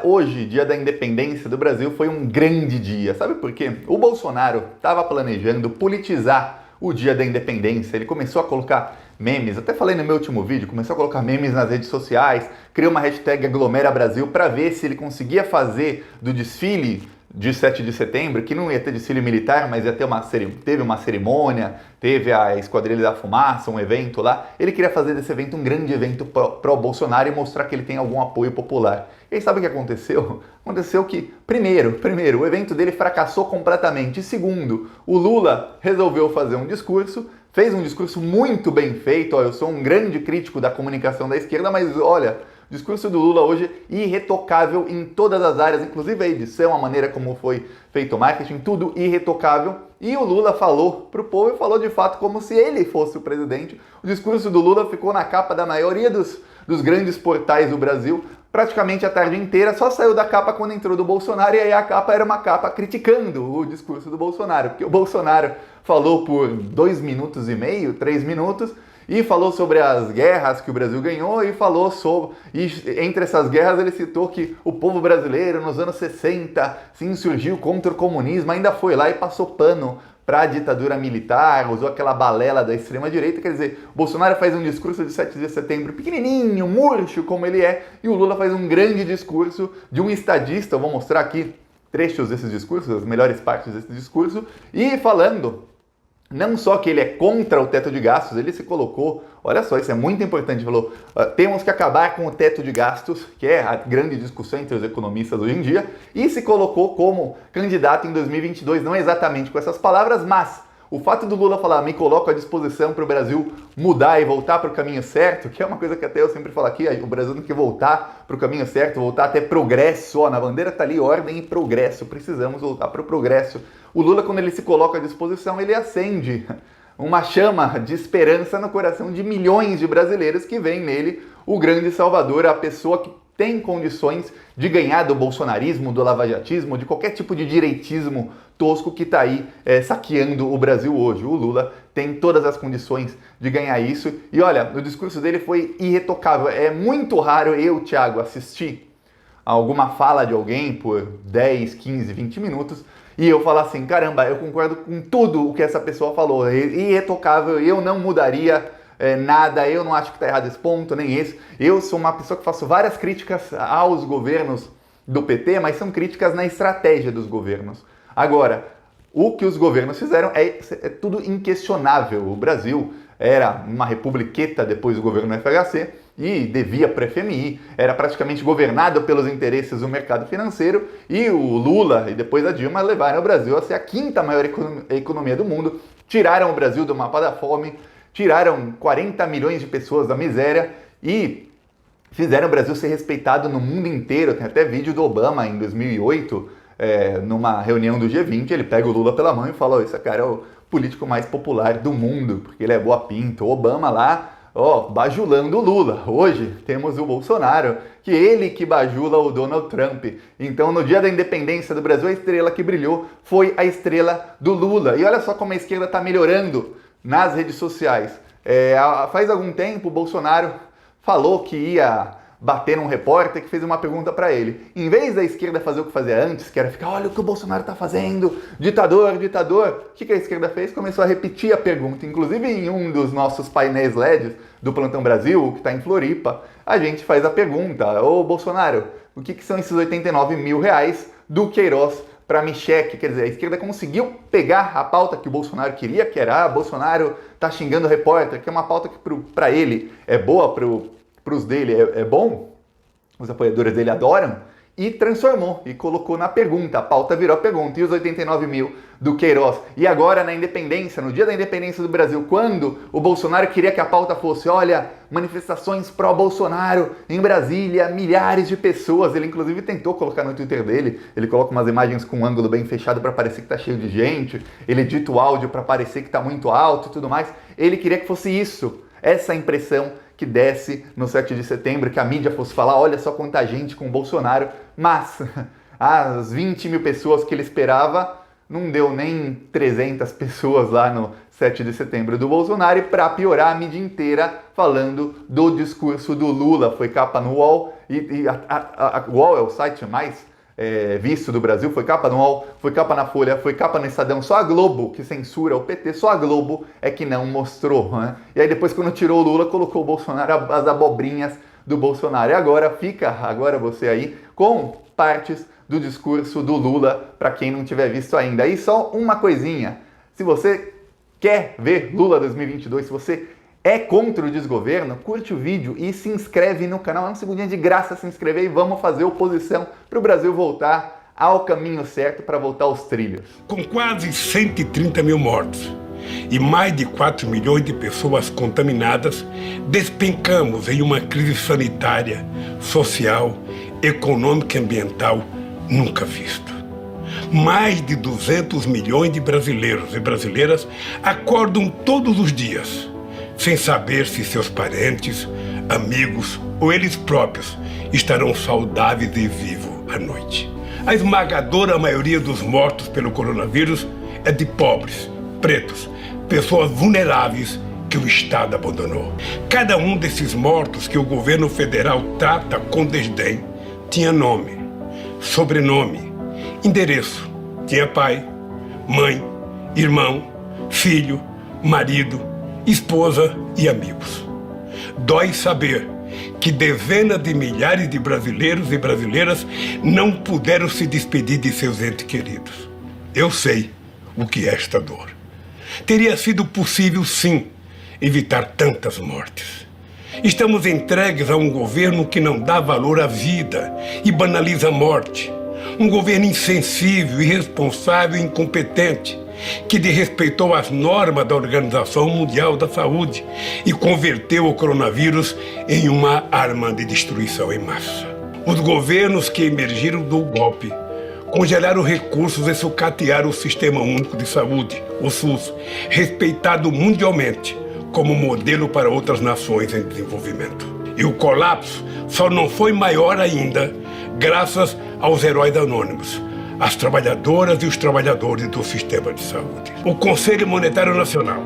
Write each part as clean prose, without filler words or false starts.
Hoje, dia da independência do Brasil, foi um grande dia. Sabe por quê? O Bolsonaro estava planejando politizar o dia da independência. Ele começou a colocar memes, até falei no meu último vídeo, começou a colocar memes nas redes sociais, criou uma hashtag Aglomera Brasil para ver se ele conseguia fazer do desfile de 7 de setembro, que não ia ter desfile militar, mas ia ter teve uma cerimônia, teve a Esquadrilha da Fumaça, um evento lá. Ele queria fazer desse evento um grande evento pró-Bolsonaro e mostrar que ele tem algum apoio popular. E aí sabe o que aconteceu? Aconteceu que, primeiro, o evento dele fracassou completamente. E segundo, o Lula resolveu fazer um discurso, fez um discurso muito bem feito. Eu sou um grande crítico da comunicação da esquerda, mas olha, o discurso do Lula hoje irretocável em todas as áreas, inclusive a edição, a maneira como foi feito o marketing, tudo irretocável. E o Lula falou para o povo e falou de fato como se ele fosse o presidente. O discurso do Lula ficou na capa da maioria dos grandes portais do Brasil, praticamente a tarde inteira, só saiu da capa quando entrou do Bolsonaro, e aí a capa era uma capa criticando o discurso do Bolsonaro, porque o Bolsonaro falou por 2 minutos e meio, 3 minutos, e falou sobre as guerras que o Brasil ganhou e falou sobre... E entre essas guerras ele citou que o povo brasileiro nos anos 60 se insurgiu contra o comunismo, ainda foi lá e passou pano para a ditadura militar, usou aquela balela da extrema-direita. Quer dizer, o Bolsonaro faz um discurso de 7 de setembro pequenininho, murcho como ele é, e o Lula faz um grande discurso de um estadista. Eu vou mostrar aqui trechos desses discursos, as melhores partes desse discurso, e falando... Não só que ele é contra o teto de gastos, ele se colocou, olha só, isso é muito importante, falou, temos que acabar com o teto de gastos, que é a grande discussão entre os economistas hoje em dia, e se colocou como candidato em 2022, não exatamente com essas palavras, mas o fato do Lula falar, me coloco à disposição para o Brasil mudar e voltar para o caminho certo, que é uma coisa que até eu sempre falo aqui, o Brasil tem que voltar para o caminho certo, voltar até progresso, na bandeira está ali ordem e progresso, precisamos voltar para o progresso. O Lula, quando ele se coloca à disposição, ele acende uma chama de esperança no coração de milhões de brasileiros que veem nele o grande salvador, a pessoa que tem condições de ganhar do bolsonarismo, do lavajatismo, de qualquer tipo de direitismo tosco que está aí saqueando o Brasil hoje. O Lula tem todas as condições de ganhar isso. E olha, o discurso dele foi irretocável. É muito raro eu, Thiago, assistir a alguma fala de alguém por 10, 15, 20 minutos e eu falar assim, caramba, eu concordo com tudo o que essa pessoa falou. É irretocável, eu não mudaria nada, eu não acho que está errado esse ponto, nem esse. Eu sou uma pessoa que faço várias críticas aos governos do PT, mas são críticas na estratégia dos governos. Agora, o que os governos fizeram é tudo inquestionável. O Brasil era uma republiqueta depois do governo do FHC e devia para o FMI, era praticamente governado pelos interesses do mercado financeiro, e o Lula e depois a Dilma levaram o Brasil a ser a 5ª maior economia do mundo, tiraram o Brasil do mapa da fome, tiraram 40 milhões de pessoas da miséria e fizeram o Brasil ser respeitado no mundo inteiro. Tem até vídeo do Obama em 2008, numa reunião do G20, ele pega o Lula pela mão e fala, esse cara é o político mais popular do mundo, porque ele é boa pinta. O Obama lá, bajulando o Lula. Hoje temos o Bolsonaro, que ele que bajula o Donald Trump. Então, no dia da independência do Brasil, a estrela que brilhou foi a estrela do Lula. E olha só como a esquerda está melhorando nas redes sociais. Faz algum tempo o Bolsonaro falou que ia bater num repórter que fez uma pergunta para ele. Em vez da esquerda fazer o que fazia antes, que era ficar, olha o que o Bolsonaro está fazendo, ditador, ditador, o que a esquerda fez? Começou a repetir a pergunta. Inclusive em um dos nossos painéis LEDs do Plantão Brasil, que está em Floripa, a gente faz a pergunta, ô Bolsonaro, o que são esses 89 mil reais do Queiroz para Michele? Quer dizer, a esquerda conseguiu pegar a pauta que o Bolsonaro queria, que era, Bolsonaro tá xingando o repórter, que é uma pauta que para ele é boa, pros dele é bom, os apoiadores dele adoram, e transformou, e colocou na pergunta, a pauta virou a pergunta, e os 89 mil do Queiroz. E agora na independência, no dia da independência do Brasil, quando o Bolsonaro queria que a pauta fosse, olha, manifestações pró-Bolsonaro em Brasília, milhares de pessoas, ele inclusive tentou colocar no Twitter dele, ele coloca umas imagens com um ângulo bem fechado para parecer que tá cheio de gente, ele edita o áudio para parecer que tá muito alto e tudo mais, ele queria que fosse isso, essa impressão que desse no 7 de setembro, que a mídia fosse falar, olha só quanta gente com o Bolsonaro, mas as 20 mil pessoas que ele esperava, não deu nem 300 pessoas lá no 7 de setembro do Bolsonaro, e para piorar, a mídia inteira falando do discurso do Lula. Foi capa no UOL, O UOL é o site mais visto do Brasil, foi capa no UOL, foi capa na Folha, foi capa no Estadão. Só a Globo que censura o PT, só a Globo é que não mostrou, né? E aí depois, quando tirou o Lula, colocou o Bolsonaro, as abobrinhas do Bolsonaro. E agora você aí com partes do discurso do Lula, para quem não tiver visto ainda. E só uma coisinha, se você quer ver Lula 2022, se você é contra o desgoverno, curte o vídeo e se inscreve no canal. É um segundinho de graça se inscrever e vamos fazer oposição para o Brasil voltar ao caminho certo, para voltar aos trilhos. Com quase 130 mil mortos e mais de 4 milhões de pessoas contaminadas, despencamos em uma crise sanitária, social, econômica e ambiental nunca vista. Mais de 200 milhões de brasileiros e brasileiras acordam todos os dias sem saber se seus parentes, amigos ou eles próprios estarão saudáveis e vivos à noite. A esmagadora maioria dos mortos pelo coronavírus é de pobres, pretos, pessoas vulneráveis que o Estado abandonou. Cada um desses mortos que o governo federal trata com desdém tinha nome, sobrenome, endereço. Tinha pai, mãe, irmão, filho, marido, esposa e amigos. Dói saber que dezenas de milhares de brasileiros e brasileiras não puderam se despedir de seus entes queridos. Eu sei o que é esta dor. Teria sido possível, sim, evitar tantas mortes. Estamos entregues a um governo que não dá valor à vida e banaliza a morte. Um governo insensível, irresponsável e incompetente, que desrespeitou as normas da Organização Mundial da Saúde e converteu o coronavírus em uma arma de destruição em massa. Os governos que emergiram do golpe congelaram recursos e sucatearam o Sistema Único de Saúde, o SUS, respeitado mundialmente como modelo para outras nações em desenvolvimento. E o colapso só não foi maior ainda graças aos heróis anônimos, as trabalhadoras e os trabalhadores do sistema de saúde. O Conselho Monetário Nacional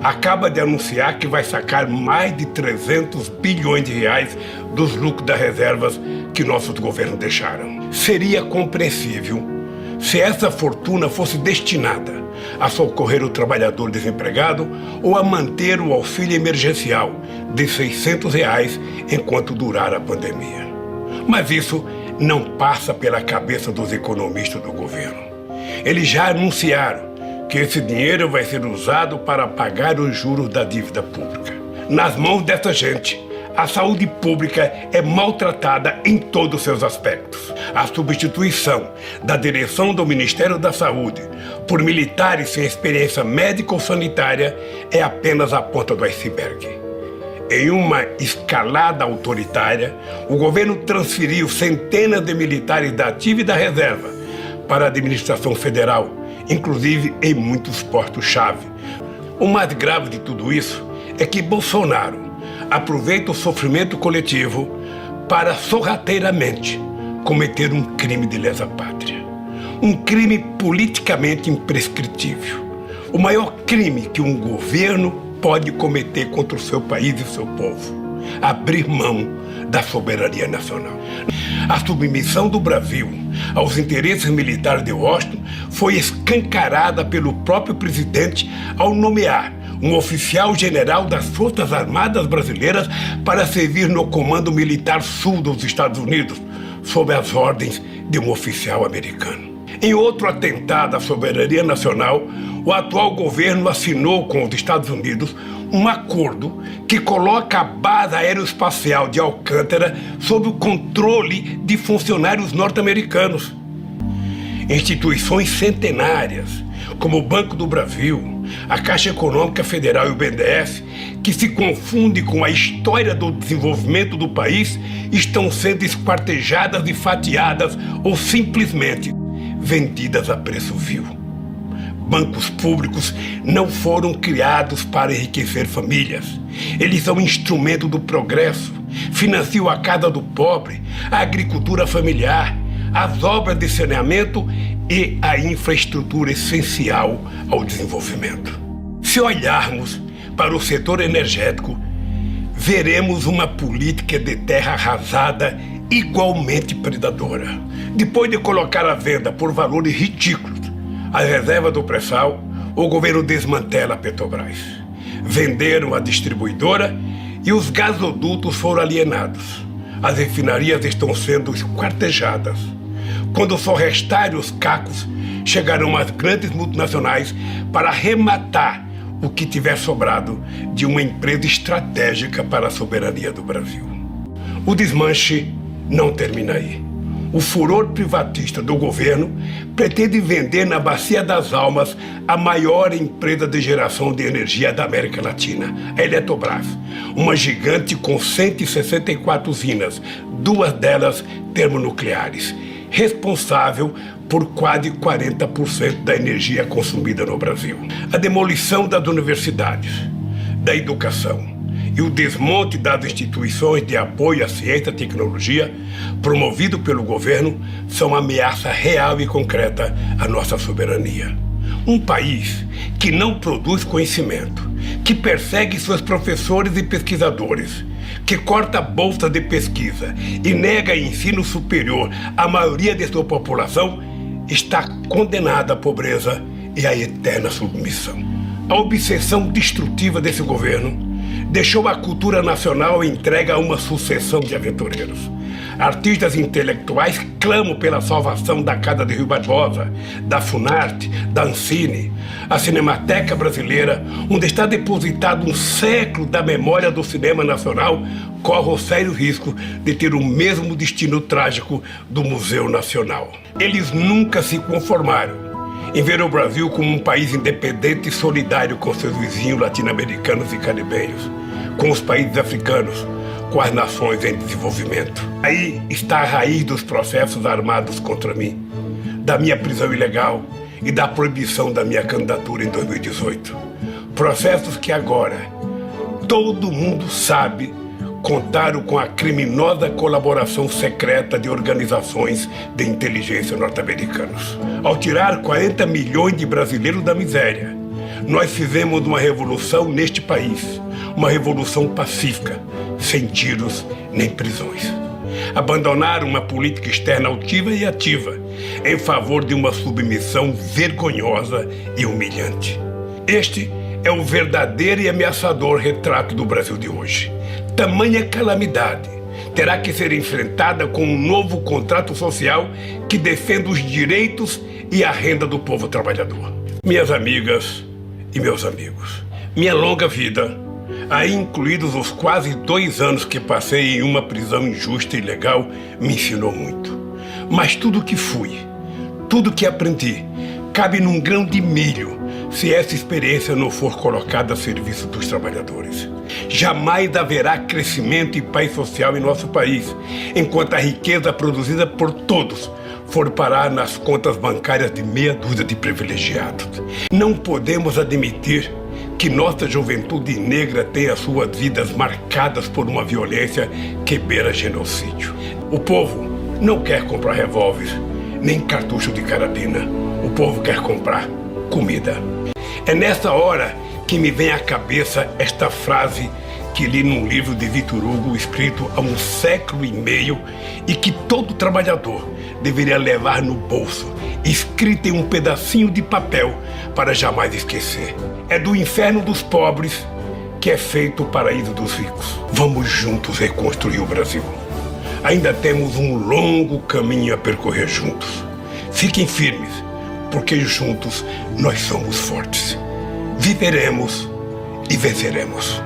acaba de anunciar que vai sacar mais de 300 bilhões de reais dos lucros das reservas que nossos governos deixaram. Seria compreensível se essa fortuna fosse destinada a socorrer o trabalhador desempregado ou a manter o auxílio emergencial de R$ 600 enquanto durar a pandemia. Mas isso não passa pela cabeça dos economistas do governo. Eles já anunciaram que esse dinheiro vai ser usado para pagar os juros da dívida pública. Nas mãos dessa gente, a saúde pública é maltratada em todos os seus aspectos. A substituição da direção do Ministério da Saúde por militares sem experiência médica ou sanitária é apenas a ponta do iceberg. Em uma escalada autoritária, o governo transferiu centenas de militares da ativa e da reserva para a administração federal, inclusive em muitos postos-chave. O mais grave de tudo isso é que Bolsonaro aproveita o sofrimento coletivo para sorrateiramente cometer um crime de lesa-pátria. Um crime politicamente imprescritível. O maior crime que um governo pode cometer contra o seu país e o seu povo: abrir mão da soberania nacional. A submissão do Brasil aos interesses militares de Washington foi escancarada pelo próprio presidente ao nomear um oficial general das Forças Armadas Brasileiras para servir no Comando Militar Sul dos Estados Unidos, sob as ordens de um oficial americano. Em outro atentado à soberania nacional, o atual governo assinou com os Estados Unidos um acordo que coloca a base aeroespacial de Alcântara sob o controle de funcionários norte-americanos. Instituições centenárias, como o Banco do Brasil, a Caixa Econômica Federal e o BNDES, que se confundem com a história do desenvolvimento do país, estão sendo esquartejadas e fatiadas ou simplesmente vendidas a preço vil. Bancos públicos não foram criados para enriquecer famílias. Eles são instrumento do progresso, financiam a casa do pobre, a agricultura familiar, as obras de saneamento e a infraestrutura essencial ao desenvolvimento. Se olharmos para o setor energético, veremos uma política de terra arrasada igualmente predadora. Depois de colocar à venda por valores ridículos as reservas do pré-sal, o governo desmantela a Petrobras. Venderam a distribuidora e os gasodutos foram alienados. As refinarias estão sendo esquartejadas. Quando só restarem os cacos, chegarão as grandes multinacionais para arrematar o que tiver sobrado de uma empresa estratégica para a soberania do Brasil. O desmanche não termina aí. O furor privatista do governo pretende vender na Bacia das Almas a maior empresa de geração de energia da América Latina, a Eletrobras, uma gigante com 164 usinas, 2 delas termonucleares, responsável por quase 40% da energia consumida no Brasil. A demolição das universidades, da educação e o desmonte das instituições de apoio à ciência e tecnologia, promovido pelo governo, são uma ameaça real e concreta à nossa soberania. Um país que não produz conhecimento, que persegue seus professores e pesquisadores, que corta a bolsa de pesquisa e nega ensino superior à maioria de sua população, está condenada à pobreza e à eterna submissão. A obsessão destrutiva desse governo deixou a cultura nacional entregue a uma sucessão de aventureiros. Artistas intelectuais clamam pela salvação da Casa de Rio Barbosa, da Funarte, da Ancine. A Cinemateca Brasileira, onde está depositado um século da memória do cinema nacional, corre o sério risco de ter o mesmo destino trágico do Museu Nacional. Eles nunca se conformaram em ver o Brasil como um país independente e solidário com seus vizinhos latino-americanos e caribenhos, com os países africanos, com as nações em desenvolvimento. Aí está a raiz dos processos armados contra mim, da minha prisão ilegal e da proibição da minha candidatura em 2018. Processos que agora todo mundo sabe contaram com a criminosa colaboração secreta de organizações de inteligência norte-americanos. Ao tirar 40 milhões de brasileiros da miséria, nós fizemos uma revolução neste país, uma revolução pacífica, sem tiros nem prisões. Abandonaram uma política externa altiva e ativa, em favor de uma submissão vergonhosa e humilhante. Este é o verdadeiro e ameaçador retrato do Brasil de hoje. Tamanha calamidade terá que ser enfrentada com um novo contrato social que defenda os direitos e a renda do povo trabalhador. Minhas amigas e meus amigos, minha longa vida, aí incluídos os quase 2 anos que passei em uma prisão injusta e ilegal, me ensinou muito. Mas tudo que fui, tudo que aprendi, cabe num grão de milho se essa experiência não for colocada a serviço dos trabalhadores. Jamais haverá crescimento e paz social em nosso país, enquanto a riqueza produzida por todos for parar nas contas bancárias de meia dúzia de privilegiados. Não podemos admitir que nossa juventude negra tenha suas vidas marcadas por uma violência que beira genocídio. O povo não quer comprar revólver, nem cartucho de carabina. O povo quer comprar comida. É nessa hora que me vem à cabeça esta frase que li num livro de Victor Hugo, escrito há 1 século e meio, e que todo trabalhador deveria levar no bolso, escrita em um pedacinho de papel para jamais esquecer. É do inferno dos pobres que é feito o paraíso dos ricos. Vamos juntos reconstruir o Brasil. Ainda temos um longo caminho a percorrer juntos. Fiquem firmes, porque juntos nós somos fortes. Viveremos e venceremos.